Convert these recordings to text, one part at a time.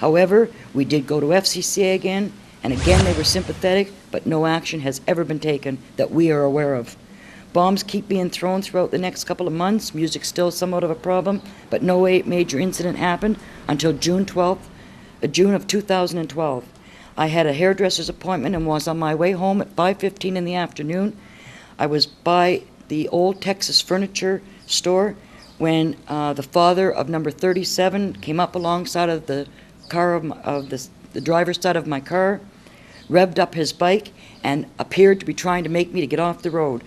However, we did go to FCCA again, and again they were sympathetic, but no action has ever been taken that we are aware of. Bombs keep being thrown throughout the next couple of months. Music's still somewhat of a problem, but no major incident happened until June of 2012. I had a hairdresser's appointment and was on my way home at 5:15 in the afternoon. I was by the old Texas furniture store when the father of number 37 came up alongside of the car of the driver's side of my car, revved up his bike, and appeared to be trying to make me to get off the road.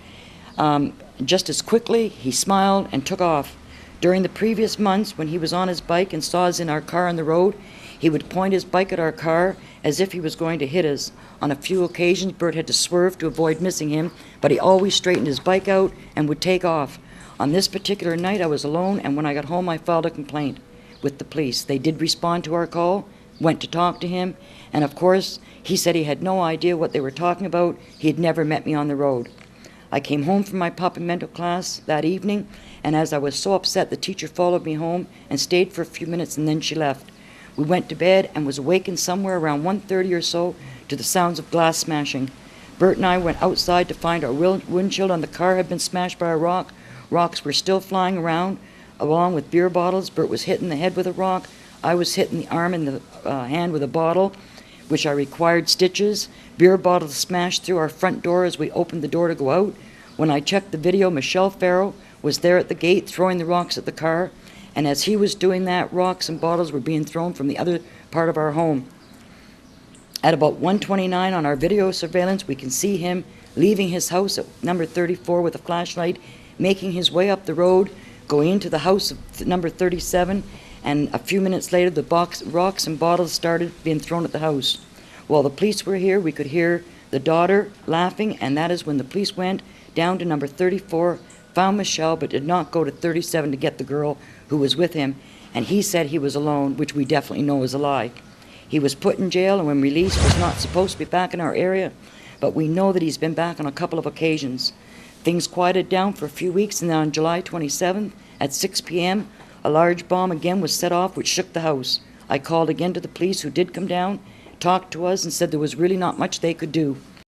Just as quickly, he smiled and took off. During the previous months, when he was on his bike and saw us in our car on the road, he would point his bike at our car as if he was going to hit us. On a few occasions, Bert had to swerve to avoid missing him, but he always straightened his bike out and would take off. On this particular night, I was alone, and when I got home, I filed a complaint with the police. They did respond to our call, went to talk to him, and of course, he said he had no idea what they were talking about. He had never met me on the road. I came home from my pop and mental class that evening, and as I was so upset, the teacher followed me home and stayed for a few minutes, and then she left. We went to bed and was awakened somewhere around 1:30 or so to the sounds of glass smashing. Bert and I went outside to find our windshield on the car had been smashed by a rock. Rocks were still flying around, along with beer bottles. Bert was hit in the head with a rock. I was hit in the arm and the hand with a bottle, which I required stitches. Beer bottles smashed through our front door as we opened the door to go out. When I checked the video, Michelle Farrell was there at the gate throwing the rocks at the car, and as he was doing that, rocks and bottles were being thrown from the other part of our home. At about 1:29 on our video surveillance, we can see him leaving his house at number 34 with a flashlight, making his way up the road, going into the house of number 37, and a few minutes later the rocks and bottles started being thrown at the house. While the police were here, we could hear the daughter laughing, and that is when the police went down to number 34, found Michelle, but did not go to 37 to get the girl who was with him, and he said he was alone, which we definitely know is a lie. He was put in jail, and when released was not supposed to be back in our area, but we know that he's been back on a couple of occasions. Things quieted down for a few weeks, and then on July 27th at 6 p.m., a large bomb again was set off, which shook the house. I called again to the police, who did come down, talked to us, and said there was really not much they could do.